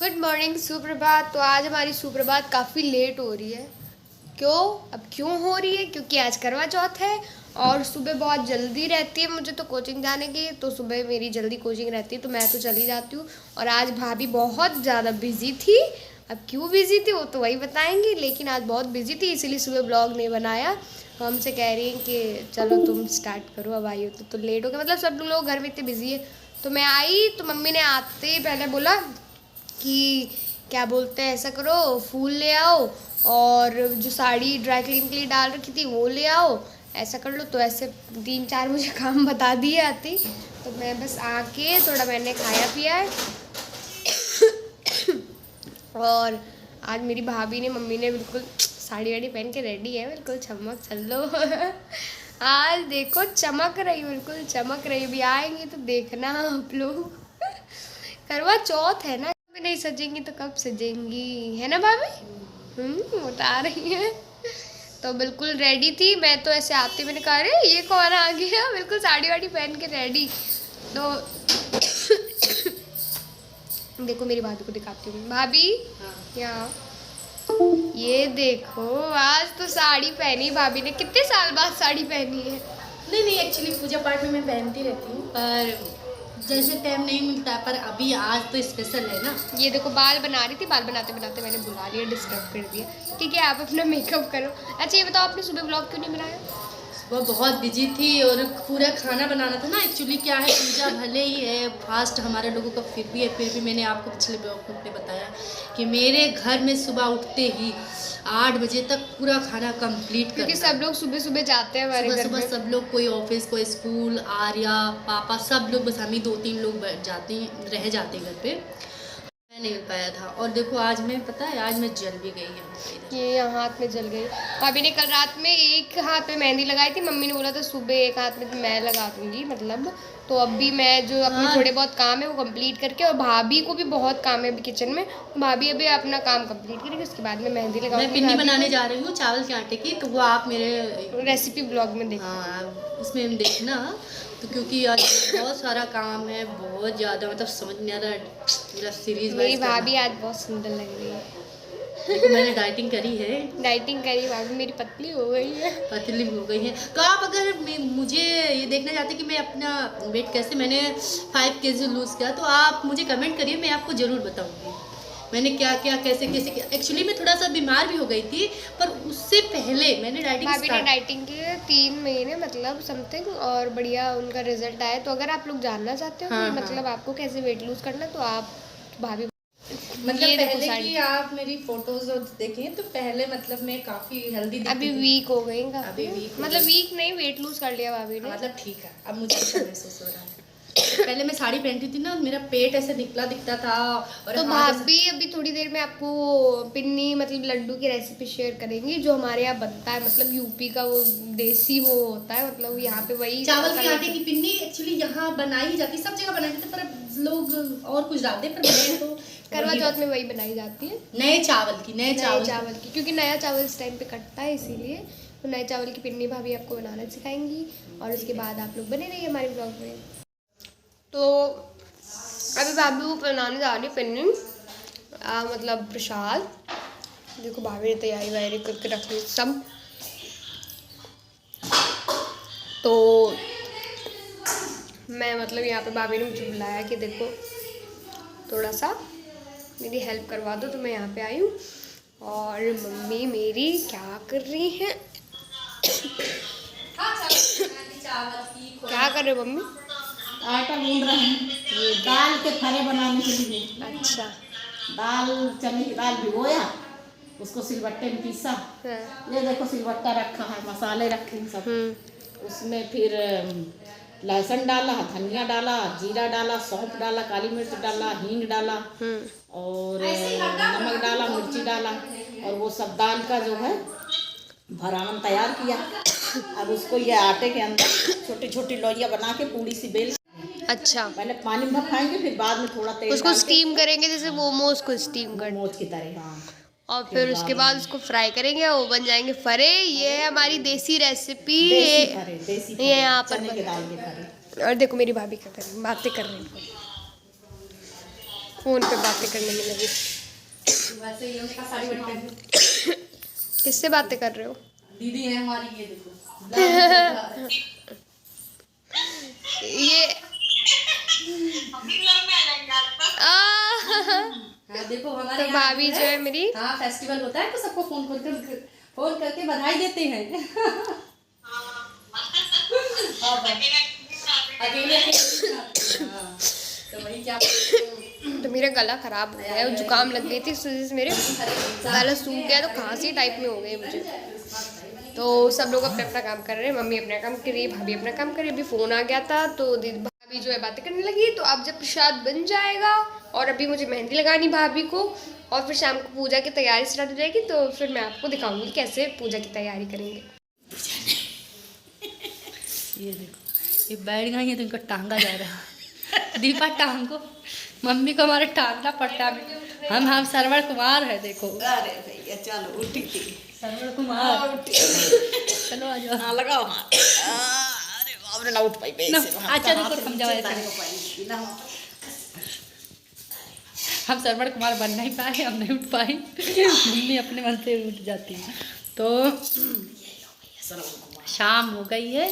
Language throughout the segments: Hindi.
गुड मॉर्निंग, सुप्रभात। तो आज हमारी सुप्रभात काफ़ी लेट हो रही है। क्यों हो रही है? क्योंकि आज करवा चौथ है और सुबह बहुत जल्दी रहती है मुझे तो कोचिंग जाने की। तो सुबह मेरी जल्दी कोचिंग रहती है तो मैं तो चली जाती हूँ। और आज भाभी बहुत ज़्यादा बिजी थी। अब क्यों बिजी थी वो तो वही बताएंगी, लेकिन आज बहुत बिजी थी इसीलिए सुबह ब्लॉग नहीं बनाया। तो हमसे कह रही हैं कि चलो तुम स्टार्ट करो, अब आई हो तो लेट हो गया। मतलब सब लोग घर में इतने बिजी है। तो मैं आई तो मम्मी ने आते ही पहले बोला कि क्या बोलते हैं, ऐसा करो फूल ले आओ और जो साड़ी ड्राई क्लीन के लिए डाल रखी थी वो ले आओ, ऐसा कर लो। तो ऐसे 3-4 मुझे काम बता दिए आती। तो मैं बस आके थोड़ा मैंने खाया पिया है। और आज मेरी भाभी ने, मम्मी ने बिल्कुल साड़ी वाड़ी पहन के रेडी है, बिल्कुल चमक चल लो। आज देखो चमक रही, बिल्कुल चमक रही। भी आएंगे तो देखना आप लोग। करवा चौथ है ना, भी नहीं सजेंगी तो कब सजेंगी, है ना भाभी? बता रही है। तो बिल्कुल रेडी थी मैं तो, ऐसे आते मैंने कहा अरे ये कौन आ गया, बिल्कुल साड़ी वाड़ी पहन के रेडी। तो देखो मेरी भाभी को दिखाती हूँ। भाभी यहाँ ये देखो, आज तो साड़ी पहनी भाभी ने। कितने साल बाद साड़ी पहनी है? नहीं, एक्चुअली पूजा पाठ में मैं पहनती रहती हूँ, पर जैसे टाइम नहीं मिलता है। पर अभी आज तो स्पेशल है ना। ये देखो बाल बना रही थी, बाल बनाते बनाते मैंने बुला लिया, डिस्टर्ब कर दिया। ठीक है आप अपना मेकअप करो। अच्छा ये बताओ आपने सुबह ब्लॉग क्यों नहीं बनाया? वो बहुत बिजी थी और पूरा खाना बनाना था ना। एक्चुअली क्या है, पूजा भले ही है फास्ट हमारे लोगों का, फिर भी मैंने आपको पिछले ब्लॉग में बताया कि मेरे घर में सुबह उठते ही 8 बजे तक पूरा खाना कंप्लीट करना। क्योंकि सब लोग सुबह सुबह जाते हैं हमारे घर में। सुबह सब लोग, कोई ऑफिस कोई स्कूल, आर्या पापा सब लोग, बस हम ही 2-3 लोग रह जाते घर पे। मैं नहीं मिल पाया था। और देखो आज मैं, पता है आज मैं जल भी गई हूँ। ये यहाँ हाथ में जल गई। भाभी ने कल रात में एक हाथ में मेहंदी लगाई थी, मम्मी ने बोला था सुबह एक हाथ में तो मैं लगा दूंगी मतलब। तो अभी मैं जो अपने थोड़े बहुत काम है वो कंप्लीट करके, और भाभी को भी बहुत काम है अभी किचन में, भाभी अभी अपना काम कंप्लीट करेगी उसके बाद में मेहंदी लगाऊंगी। मैं पिन्नी बनाने जा रही हूँ चावल के आटे की, तो वो आप मेरे रेसिपी ब्लॉग में देखना। हाँ उसमें देखना। तो क्योंकि आज बहुत सारा काम है, बहुत ज़्यादा, मतलब समझ नहीं आ रहा मेरा सीरीज। मेरी भाभी आज बहुत सुंदर लग रही है। देखो मैंने डाइटिंग करी है। डाइटिंग करी भाभी मेरी पतली हो गई है। पतली हो गई है। तो आप अगर मुझे ये देखना चाहते कि मैं अपना वेट कैसे, मैंने 5 kg लूज़ किया, तो आप मुझे कमेंट करिए, मैं आपको ज़रूर बताऊंगी मैंने क्या क्या कैसे कैसे किया। एक्चुअली मैं थोड़ा सा बीमार भी हो गई थी, पर उससे पहले मैंने डाइटिंग की 3 महीने मतलब समथिंग, और बढ़िया उनका रिजल्ट आया। तो अगर आप लोग जानना चाहते हो कि मतलब आपको कैसे वेट लूज करना, तो आप भाभी मतलब पहले की आप मेरी फोटोज देखें तो पहले मतलब मैं काफी हेल्दी दिखती अभी वीक हो गई अभी वीक मतलब वीक नहीं, वेट लूज कर लिया भाभी ने। मतलब ठीक है, अब मुझे अच्छा महसूस हो रहा है। पहले मैं साड़ी पहनती थी ना, मेरा पेट ऐसे निकला दिखता था। और तो भाभी अभी थोड़ी देर में आपको पिन्नी मतलब लड्डू की रेसिपी शेयर करेंगी जो हमारे यहाँ बनता है, मतलब यूपी का वो देसी वो होता है, मतलब यहाँ पे वही चावल के आटे की पिन्नी। एक्चुअली यहाँ बनाई जाती, सब जगह बनाई जाती, पर लोग और कुछ डालते हैं, पर मैं तो करवा चौथ में वही बनाई जाती है, नए चावल की, क्योंकि नया चावल इस टाइम पे कटता है इसीलिए। तो नए चावल की पिन्नी भाभी आपको बनाना सिखाएंगी और उसके बाद आप लोग बने रहिए हमारे ब्लॉग में। तो अभी भाभी को बनाने जा रही पिन्नी, मतलब प्रसाद। देखो भाभी ने तैयारी वैयारी करके रख ली सब। तो मैं मतलब यहाँ पे भाभी ने मुझे बुलाया कि देखो थोड़ा सा मेरी हेल्प करवा दो, तो मैं यहाँ पे आई हूँ। और मम्मी मेरी क्या कर रही हैं? क्या कर रहे हो मम्मी? आटा गूंद रहे हैं, ये दाल के फरे बनाने के लिए। अच्छा। दाल, चने की दाल भिगोया, उसको सिलबट्टे में पीसा। ये देखो सिलबट्टा रखा है, मसाले रखे हैं सब। उसमें फिर लहसुन डाला, धनिया डाला, जीरा डाला, सौंफ डाला, काली मिर्च डाला, हींग डाला और नमक डाला, मिर्ची डाला, और वो सब दाल का जो है भरावन तैयार किया। अब उसको ये आटे के अंदर छोटी छोटी लोइयां बना के पूरी सी बेल। अच्छा, पहले पानी में भखाएंगे, फिर बाद में थोड़ा तेल उसको स्टीम करेंगे, जैसे मोमोज को स्टीम कर, मोमोज की तरह। हाँ, और फिर उसके बाद उसको फ्राई करेंगे, वो बन जाएंगे फरे। ये है हमारी देसी रेसिपी। देसी ये यहाँ पर चने के दाल के फरे। और देखो मेरी भाभी क्या कर रही है, बातें कर रही है। फ़ोन पे बातें करने में लगी। वैसे ये उसका साड़ी बन कर किससे बातें कर रहे हो? दीदी है हमारी, ये देखो ये हाँ देखो हमारे तो यहाँ भाभी जो है मेरी, हाँ फेस्टिवल होता है तो सबको फोन करके बधाई देते हैं। अकेले हाँ, तो वही क्या तो मेरा गला ख़राब हो गया है, जुकाम लग गई थी, इस वजह से मेरे गला सूख गया, तो खांसी टाइप में हो गई मुझे। तो सब लोग अपना अपना काम कर रहे हैं, मम्मी अपना काम कर रही है, भाभी अपना काम कर रही है। अभी फ़ोन आ गया था तो दीदी भाभी जो है बातें करने लगी। तो अब जब प्रसाद बन जाएगा और अभी मुझे मेहंदी लगानी भाभी को, और फिर शाम को पूजा की तैयारी स्टार्ट हो जाएगी, तो फिर मैं आपको दिखाऊंगी कैसे पूजा की तैयारी करेंगे। ये देखो ये बैठ गई है तो इनको टांगा जा रहा है। दीपा टांगो, मम्मी को हमारे टांगना पड़ता है। हम सरवण कुमार है देखो। अरे भैया चलो उठी थी। सरवण कुमार चलो आ जाओ। हाँ लगाओ। अरे बाप रे ना उठ पाई ना, अच्छा रुको समझाओ ऐसे। हम सरवण कुमार बन नहीं पाए, हम नहीं उठ पाए। मम्मी अपने मन से उठ जाती है। तो शाम हो गई है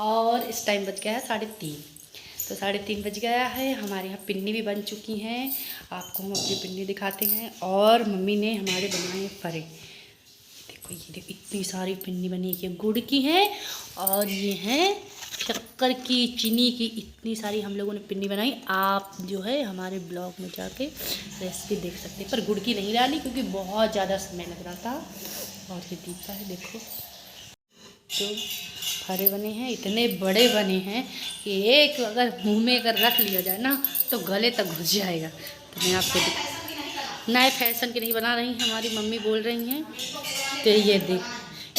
और इस टाइम बज गया है 3:30। तो 3:30 बज गया है। हमारे यहाँ पिन्नी भी बन चुकी हैं, आपको हम अपनी पिन्नी दिखाते हैं। और मम्मी ने हमारे बनाए फरे। देखो ये देखो इतनी सारी पिन्नी बनी है, ये गुड़ की है और ये हैं शक्कर की, चीनी की। इतनी सारी हम लोगों ने पिन्नी बनाई। आप जो है हमारे ब्लॉग में जाके रेसिपी देख सकते हैं, पर गुड़ की नहीं डाली क्योंकि बहुत ज़्यादा समय लग रहा था। और ये दीपा है देखो, तो फरे बने हैं, इतने बड़े बने हैं कि एक अगर मुंह में अगर रख लिया जाए ना तो गले तक घुस जाएगा। तो मैं आपको नए फैशन के नहीं बना रही हैं, हमारी मम्मी बोल रही हैं। तो ये देख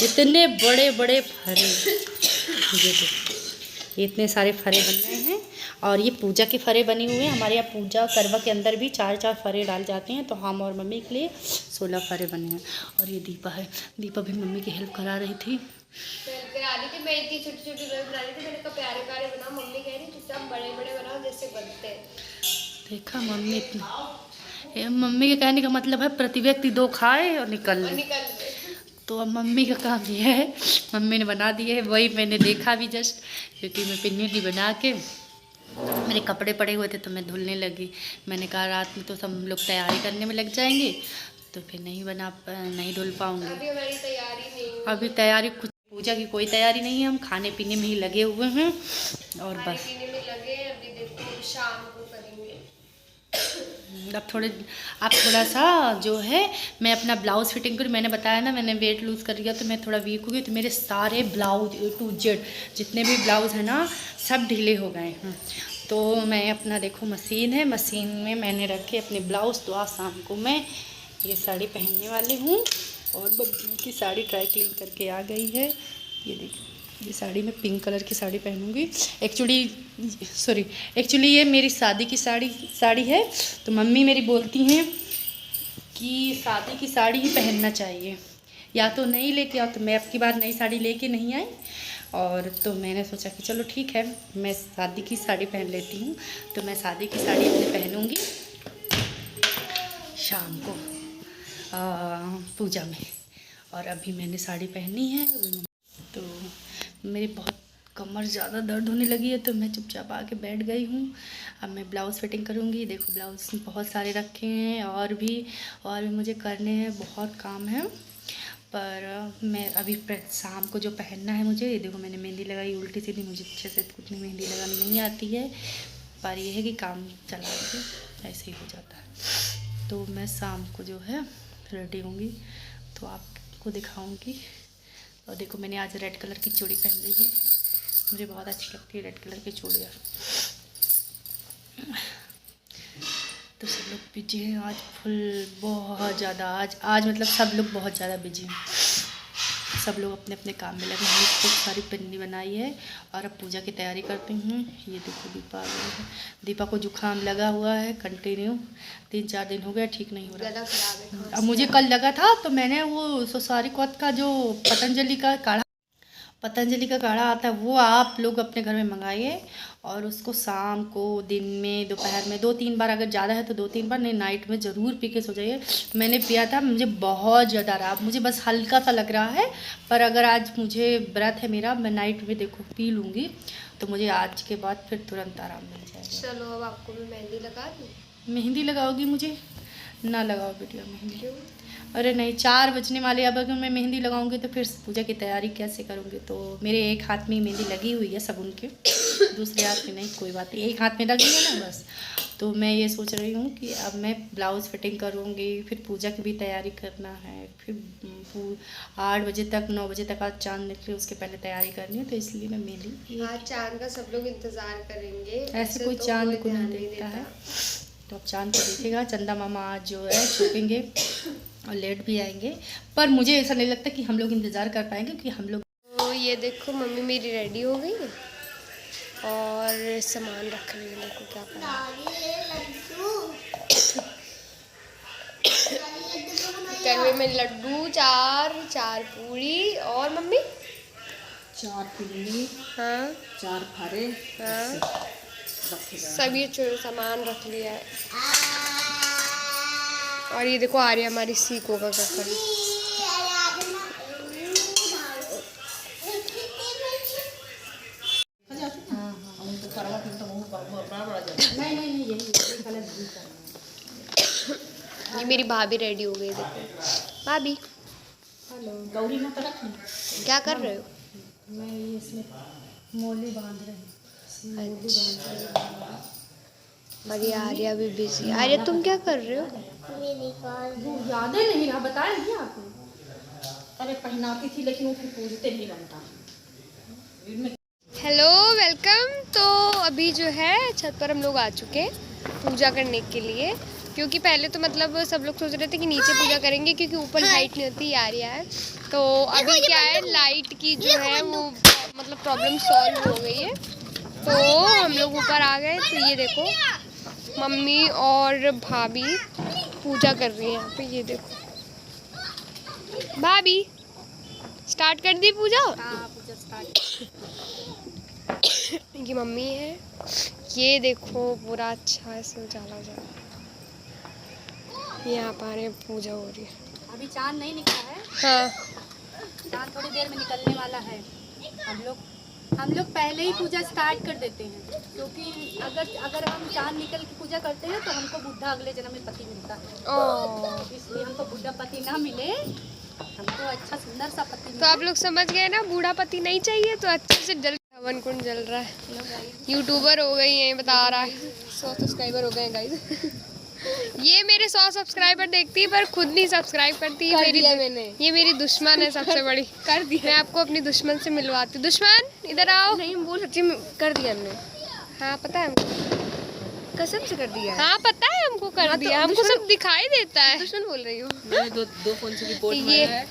इतने बड़े बड़े फरे, ये देख इतने सारे फरे बन रहे हैं। और ये पूजा के फरे बने हुए हैं। हमारे यहाँ पूजा करवा के अंदर भी 4-4 फरे डाल जाते हैं, तो हम और मम्मी के लिए 16 फरे बने हैं। और ये दीपा है, दीपा भी मम्मी की हेल्प करा रही थी। मैं इतनी छोटी-छोटी रोटी बना रही थी, मैंने कहा प्यारे-प्यारे बनाओ, मम्मी कह रही चुपचाप बड़े-बड़े बनाओ जैसे बनते हैं। देखा मम्मी इतना, मम्मी के कहने का मतलब है प्रति व्यक्ति 2 खाए और निकल ले। तो अब मम्मी का काम ये है, मम्मी ने बना दिए है, वही मैंने देखा भी जस्ट, क्योंकि मैं पिन्नी बना के मेरे कपड़े पड़े हुए थे तो मैं धुलने लगी। मैंने कहा रात में तो सब लोग तैयारी करने में लग जाएंगे तो फिर नहीं धुल पाऊँगी। अभी हमारी तैयारी नहीं, अभी तैयारी कुछ पूजा की कोई तैयारी नहीं है, हम खाने पीने में ही लगे हुए हैं और बस खाने में लगे। अभी देखो शाम को करेंगे। अब थोड़ा सा जो है मैं अपना ब्लाउज़ फिटिंग करूँ। मैंने बताया ना मैंने वेट लूज़ कर लिया तो मैं थोड़ा वीक हो गई, तो मेरे सारे ब्लाउज A to Z जितने भी ब्लाउज़ हैं ना सब ढीले हो गए हैं। तो मैं अपना देखो मशीन है, मशीन में मैंने रखे अपने ब्लाउज़। तो आज शाम को मैं ये साड़ी पहनने वाली हूँ और बब्बू की साड़ी ड्राई क्लीन करके आ गई है। ये देखिए ये साड़ी मैं पिंक कलर की साड़ी पहनूंगी। एक्चुअली ये मेरी शादी की साड़ी है। तो मम्मी मेरी बोलती हैं कि शादी की साड़ी ही पहनना चाहिए, या तो नहीं लेके आओ। तो मैं अब की बार नई साड़ी लेके नहीं आई, और तो मैंने सोचा कि चलो ठीक है मैं शादी की साड़ी पहन लेती हूँ। तो मैं शादी की साड़ी अपनी पहनूँगी शाम को पूजा में। और अभी मैंने साड़ी पहनी है। तो मेरी बहुत कमर ज़्यादा दर्द होने लगी है, तो मैं चुपचाप आके बैठ गई हूँ। अब मैं ब्लाउज़ फिटिंग करूँगी। देखो ब्लाउज़ बहुत सारे रखे हैं और भी मुझे करने हैं, बहुत काम है। पर मैं अभी शाम को जो पहनना है मुझे, ये देखो मैंने मेहंदी लगाई उल्टी सीधी। मुझे अच्छे से कुछ नहीं मेहंदी लगानी नहीं आती है, पर यह है कि काम चला के ऐसे ही हो जाता है। तो मैं शाम को जो है रेडी होंगी तो आपको दिखाऊंगी। और देखो मैंने आज रेड कलर की चूड़ी पहन ली है, मुझे बहुत अच्छी लगती है रेड कलर की चूड़ियाँ। तो सब लोग बिजी हैं आज फुल, बहुत ज़्यादा। आज मतलब सब लोग बहुत ज़्यादा बिजी हैं, सब लोग अपने अपने काम में लगे हैं। खूब सारी पिन्नी बनाई है और अब पूजा की तैयारी करती हूँ। ये देखो दीपा आ गई है। दीपा को जुकाम लगा हुआ है कंटिन्यू, 3-4 दिन हो गया, ठीक नहीं हो रहा। गला खराब है। अब मुझे कल लगा था तो मैंने वो सोसारी कोत का जो पतंजलि का काढ़ा आता है, वो आप लोग अपने घर में मंगाइए और उसको शाम को, दिन में, दोपहर में 2-3 बार, अगर ज़्यादा है तो 2-3 बार, नहीं नाइट में ज़रूर पी के सो जाइए। मैंने पिया था, मुझे बहुत ज़्यादा रहा, मुझे बस हल्का सा लग रहा है, पर अगर आज मुझे व्रत है मेरा, मैं नाइट में देखो पी लूँगी तो मुझे आज के बाद फिर तुरंत आराम मिल जाएगा। चलो अब आपको मैं मेहंदी लगा दूँ। मेहंदी लगाओगी मुझे? ना लगाओ बेटिया मेहंदी। क्यों? अरे नहीं, 4 बजने वाले, अब अगर मैं मेहंदी लगाऊंगी तो फिर पूजा की तैयारी कैसे करूंगी? तो मेरे एक हाथ में मेहंदी लगी हुई है शगुन की, दूसरे हाथ में नहीं, कोई बात नहीं, एक हाथ में लगी है ना बस। तो मैं ये सोच रही हूँ कि अब मैं ब्लाउज़ फिटिंग करूँगी, फिर पूजा की भी तैयारी करना है, फिर 8 बजे तक 9 बजे तक आज चाँद निकले उसके पहले तैयारी करनी है, तो इसलिए मैं मेहंदी। आज चाँद का सब लोग इंतज़ार करेंगे, ऐसे कोई चाँद को नहीं देखता है, तो अब चाँद को देखेगा। चंदा मामा आज जो है छुपेंगे और लेट भी आएंगे, पर मुझे ऐसा नहीं लगता कि हम लोग इंतज़ार कर पाएंगे, क्योंकि हम लोग। तो ये देखो मम्मी मेरी रेडी हो गई है और सामान रख रही है, देखो क्या कर रही है। में लड्डू, 4 पूरी और मम्मी 4 पिल्ली, हाँ 4 फरे, हाँ सभी सामान रख लिया है। और ये देखो आर्या हमारी सीखो का क्या कर रही। ये मेरी भाभी रेडी हो गई, देखो भाभी। हेलो गौरी में तरफ क्या कर रहे हो? मैं ये इसमें मोली बांध रही हूँ। और ये आर्या भी बिजी। आर्या तुम क्या कर रहे हो? याद नहीं रहा, बताया नहीं आपने? अरे पहनाती थी लेकिन वो फिर पूजते नहीं बनता। Hello welcome. तो अभी जो है छत पर हम लोग आ चुके हैं पूजा करने के लिए, क्योंकि पहले तो मतलब सब लोग सोच रहे थे कि नीचे पूजा करेंगे क्योंकि ऊपर लाइट नहीं होती, आ रहा है। तो अभी क्या है, लाइट की जो है वो मतलब प्रॉब्लम सॉल्व हो गई है, तो हम लोग ऊपर आ गए। तो ये देखो मम्मी और भाभी पूजा कर रही है यहाँ पे, ये देखो भाभी स्टार्ट कर दी पूजा। हाँ पूजा स्टार्ट। ये मम्मी है, ये देखो पूरा अच्छा से उजाला उजाला, यहाँ पर पूजा हो रही है। अभी चांद नहीं निकला है। हाँ चांद थोड़ी देर में निकलने वाला है। हम लोग पहले ही पूजा स्टार्ट कर देते हैं, क्योंकि अगर हम चांद निकल के पूजा करते हैं तो हमको बुढ़ा अगले जन्म में पति मिलता है। इसलिए हमको बुढ़ा पति ना मिले, हमको अच्छा सुंदर सा पति मिले। तो आप लोग समझ गए ना, बूढ़ा पति नहीं चाहिए तो अच्छे से जल। हवन कुंड जल रहा है, यूट्यूबर हो गई है बता रहा है, 100 सब्सक्राइबर हो गए हैं गाइस। ये मेरे 100 सब्सक्राइबर देखती है पर खुद नहीं सब्सक्राइब करती है। ये मेरी दुश्मन है सबसे बड़ी। कर दिया। मैं आपको अपनी दुश्मन से मिलवाती हूँ। दुश्मन इधर आओ। नहीं बोल सच्ची कर दिया हमने। हाँ पता है हमको, कसम से कर दिया। हाँ पता है हमको कर दिया, हमको सब दिखाई देता है। दुश्मन बोल रही हूँ। मैंने दो फोन से रिपोर्ट मारा है।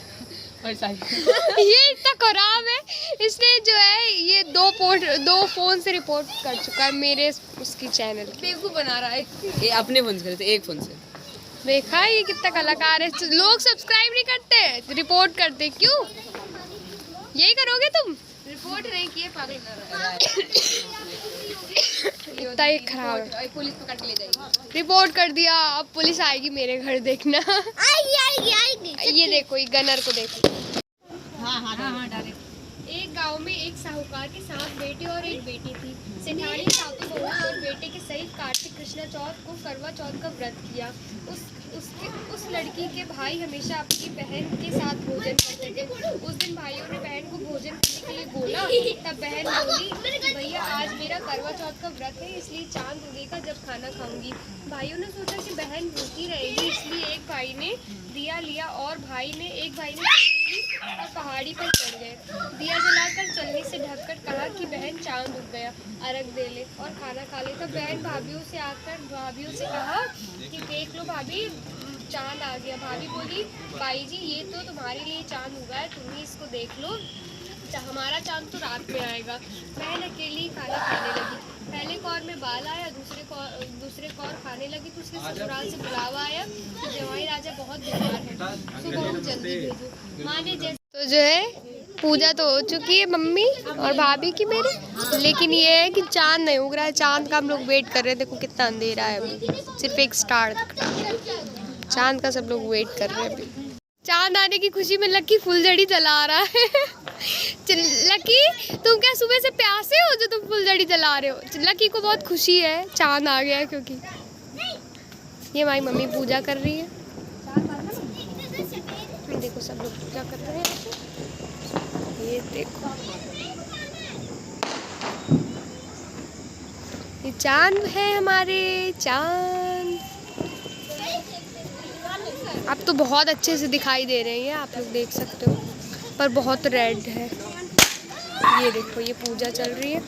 ये इतना खराब है, इसने जो है ये 2 फोन से रिपोर्ट कर चुका है मेरे उसकी चैनल। बेवकूफ बना रहा है। ये अपने फोन से करते, एक फोन से। देखा ये कितना कलाकार है। लोग सब्सक्राइब नहीं करते, रिपोर्ट करते। क्यों यही करोगे तुम? रिपोर्ट नहीं किए पागल इतना ही खराब है। पुलिस पकड़ के ले जाएगी। रिपोर्ट कर दिया, अब पुलिस आएगी मेरे घर, देखना। आएगी। ये देखो, ये गनर को देखो। हाँ डायरेक्ट। एक गांव में एक साहूकार के 7 बेटे और एक बेटी थी। सेठानी सातों बहू और बेटे के सहित कार्तिक कृष्णा चौथ को करवा चौथ का व्रत किया। उस लड़की के भाई हमेशा अपनी बहन के साथ भोजन करते थे। उस दिन भाइयों ने बहन को भोजन करने के लिए बोला, तब बहन बोली, भैया आज मेरा करवा चौथ का व्रत है, इसलिए चांद उगेगा जब खाना खाऊंगी। भाइयों ने सोचा कि बहन भूखी रहेगी, इसलिए एक भाई ने दिया लिया और एक भाई ने ली और पहाड़ी पर चढ़ गए। दिया जलाकर चलने से ढककर कहा कि बहन चांद उग गया, अर्घ दे ले और खाना खा ले। तब बहन भाभियों से कहा कि देख लो भाभी, चांद आ गया। भाभी बोली, भाई जी ये तो तुम्हारे लिए चांद उगा है, तुम ही इसको देख लो, हमारा चांद तो रात में आएगा। बहन अकेली खाना खाने लगी। पहले कौर में बाल आया, दूसरे कौर खाने लगी तो उसके ससुराल से बुलावा आया कि जवाई राजा बहुत बीमार है, तो बहुत जल्दी भेजो। माँ ने जैसे तो जो है पूजा तो हो चुकी है मम्मी और भाभी की मेरे, लेकिन ये है कि चांद नहीं उग रहा है। चांद का हम लोग वेट कर रहे हैं। देखो कितना अंधेरा है अभी, सिर्फ एक स्टार दिख रहा है। चांद का सब लोग वेट कर रहे हैं अभी। चांद आने की खुशी में लकी फुलझड़ी जला रहा है। लकी तुम क्या सुबह से प्यासे हो जो तुम फुलझड़ी जला रहे हो? लकी को बहुत खुशी है चांद आ गया है, क्योंकि ये हमारी मम्मी पूजा कर रही है। देखो सब लोग पूजा कर रहे हैं। ये देखो ये चांद है हमारे, चांद अब तो बहुत अच्छे से दिखाई दे रहे हैं, आप लोग देख सकते हो, पर बहुत रेड है। ये देखो ये पूजा चल रही है।